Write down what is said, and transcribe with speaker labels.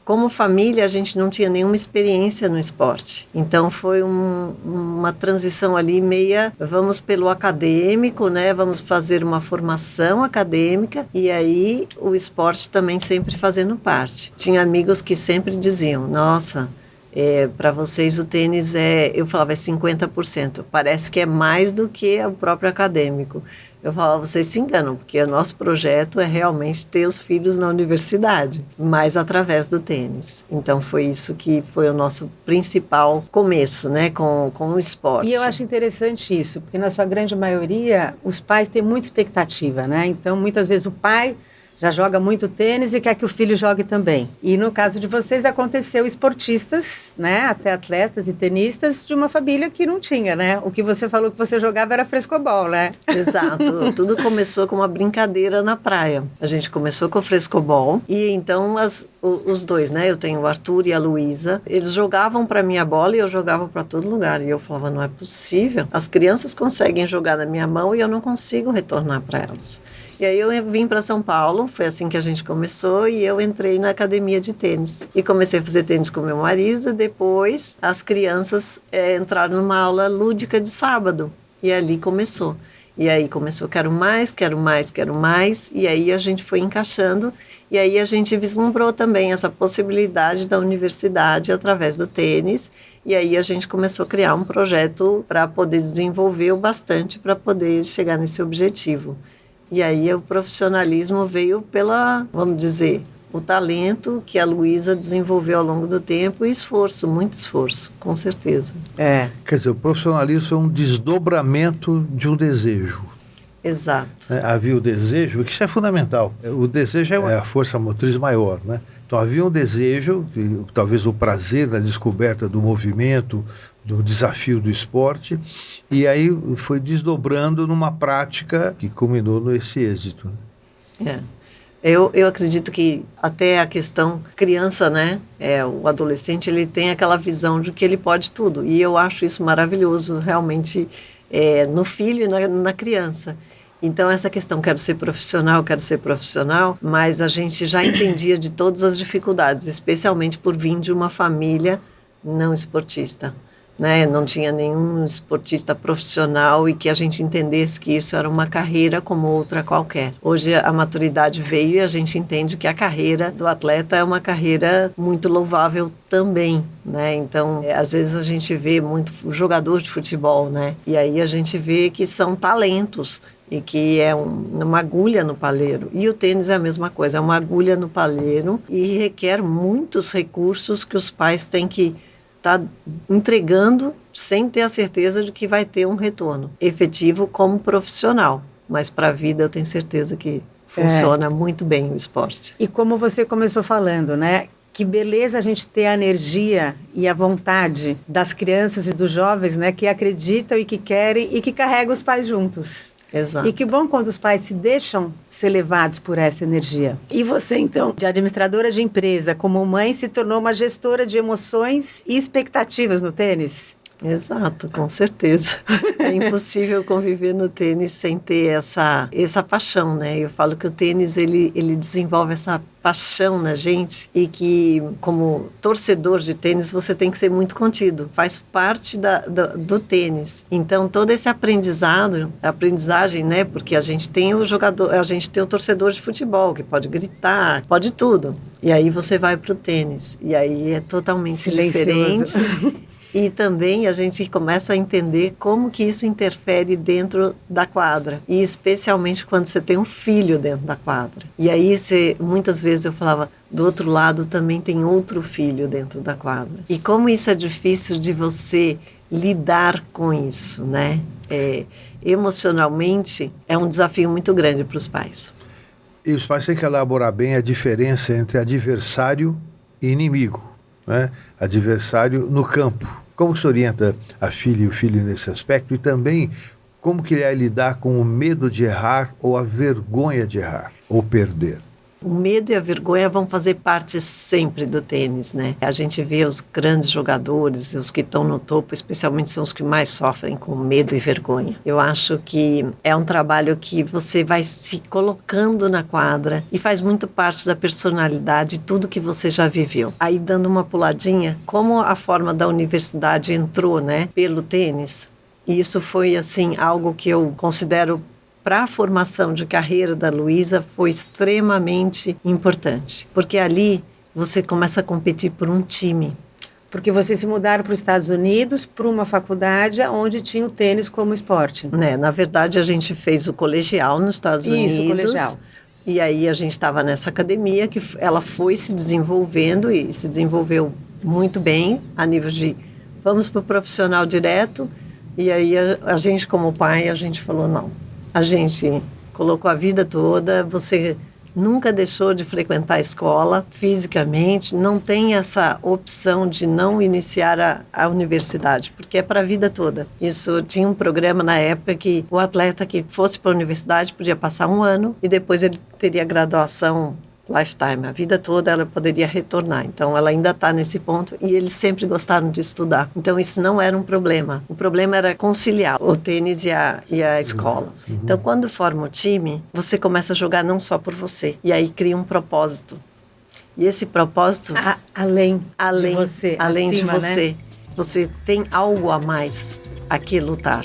Speaker 1: como família, a gente não tinha nenhuma experiência no esporte. Então, foi uma transição ali meia, vamos pelo acadêmico, né? Vamos fazer uma formação acadêmica e aí o esporte também sempre fazendo parte. Tinha amigos que sempre diziam, nossa, para vocês o tênis eu falava, é 50%. Parece que é mais do que o próprio acadêmico. Eu falava, vocês se enganam, porque o nosso projeto é realmente ter os filhos na universidade, mas através do tênis. Então, foi isso que foi o nosso principal começo, né, com o esporte.
Speaker 2: E eu acho interessante isso, porque na sua grande maioria, os pais têm muita expectativa, né? Então, muitas vezes o pai já joga muito tênis e quer que o filho jogue também. E no caso de vocês, aconteceu esportistas, né, até atletas e tenistas de uma família que não tinha, né? O que você falou que você jogava era frescobol, né?
Speaker 1: Exato. Tudo começou com uma brincadeira na praia. A gente começou com o frescobol e então os dois, né? Eu tenho o Arthur e a Luísa. Eles jogavam para mim a bola e eu jogava para todo lugar. E eu falava, não é possível. As crianças conseguem jogar na minha mão e eu não consigo retornar para elas. E aí eu vim para São Paulo, foi assim que a gente começou, e eu entrei na academia de tênis. E comecei a fazer tênis com meu marido, depois as crianças entraram numa aula lúdica de sábado, e ali começou. E aí começou, quero mais, quero mais, quero mais, e aí a gente foi encaixando, e aí a gente vislumbrou também essa possibilidade da universidade através do tênis, e aí a gente começou a criar um projeto para poder desenvolver o bastante para poder chegar nesse objetivo. E aí o profissionalismo veio vamos dizer, o talento que a Luísa desenvolveu ao longo do tempo e esforço, muito esforço, com certeza.
Speaker 3: Quer dizer, o profissionalismo é um desdobramento de um desejo.
Speaker 1: Exato.
Speaker 3: Havia o desejo, que isso é fundamental. O desejo é a força motriz maior, né? Então havia um desejo, talvez o prazer da descoberta do movimento, do desafio do esporte, e aí foi desdobrando numa prática que culminou nesse êxito.
Speaker 1: Eu acredito que até a questão criança, né, o adolescente, ele tem aquela visão de que ele pode tudo, e eu acho isso maravilhoso, realmente, no filho e na criança. Então, essa questão, quero ser profissional, mas a gente já entendia de todas as dificuldades, especialmente por vir de uma família não esportista. Né? Não tinha nenhum esportista profissional e que a gente entendesse que isso era uma carreira como outra qualquer. Hoje a maturidade veio e a gente entende que a carreira do atleta é uma carreira muito louvável também, né? Então, às vezes a gente vê muito jogador de futebol, né? E aí a gente vê que são talentos e que é uma agulha no palheiro. E o tênis é a mesma coisa, é uma agulha no palheiro e requer muitos recursos que os pais têm que está entregando sem ter a certeza de que vai ter um retorno efetivo como profissional. Mas para a vida eu tenho certeza que funciona muito bem o esporte.
Speaker 2: E como você começou falando, né? Que beleza a gente ter a energia e a vontade das crianças e dos jovens, né? Que acreditam e que querem e que carregam os pais juntos.
Speaker 1: Exato.
Speaker 2: E que bom quando os pais se deixam ser levados por essa energia. E você, então, de administradora de empresa, como mãe, se tornou uma gestora de emoções e expectativas no tênis?
Speaker 1: Exato, com certeza. É impossível conviver no tênis sem ter essa paixão, né? Eu falo que o tênis, ele desenvolve essa paixão na gente e que, como torcedor de tênis, você tem que ser muito contido. Faz parte do tênis. Então, todo esse aprendizagem, né? Porque a gente tem o torcedor de futebol, que pode gritar, pode tudo. E aí você vai pro tênis. E aí é totalmente
Speaker 2: silencioso.
Speaker 1: Diferente. E também a gente começa a entender como que isso interfere dentro da quadra. E especialmente quando você tem um filho dentro da quadra. E aí muitas vezes eu falava, do outro lado também tem outro filho dentro da quadra. E como isso é difícil de você lidar com isso, né? Emocionalmente é um desafio muito grande para os pais.
Speaker 3: E os pais têm que elaborar bem a diferença entre adversário e inimigo, né? Adversário no campo. Como se orienta a filha e o filho nesse aspecto? E também como que ele é lidar com o medo de errar ou a vergonha de errar ou perder?
Speaker 1: O medo e a vergonha vão fazer parte sempre do tênis, né? A gente vê os grandes jogadores, os que estão no topo, especialmente são os que mais sofrem com medo e vergonha. Eu acho que é um trabalho que você vai se colocando na quadra e faz muito parte da personalidade, tudo que você já viveu. Aí, dando uma puladinha, como a forma da universidade entrou, né, pelo tênis, e isso foi, assim, algo que eu considero para a formação de carreira da Luísa foi extremamente importante, porque ali você começa a competir por um time.
Speaker 2: Porque vocês se mudaram para os Estados Unidos, para uma faculdade onde tinha o tênis como esporte.
Speaker 1: Né? Na verdade, a gente fez o colegial nos Estados Unidos.
Speaker 2: Isso, o colegial.
Speaker 1: E aí a gente estava nessa academia que ela foi se desenvolvendo e se desenvolveu muito bem a nível de vamos para o profissional direto. E aí a gente, como pai, a gente falou não. A gente colocou a vida toda, você nunca deixou de frequentar a escola fisicamente, não tem essa opção de não iniciar a universidade, porque é para a vida toda. Isso tinha um programa na época que o atleta que fosse para a universidade podia passar 1 ano e depois ele teria graduação lifetime, a vida toda ela poderia retornar. Então ela ainda está nesse ponto e eles sempre gostaram de estudar. Então isso não era um problema. O problema era conciliar o tênis e a escola. Então quando forma o time, você começa a jogar não só por você. E aí cria um propósito. E esse propósito...
Speaker 2: Além de você.
Speaker 1: Além
Speaker 2: acima,
Speaker 1: de você.
Speaker 2: Né?
Speaker 1: Você tem algo a mais a que lutar.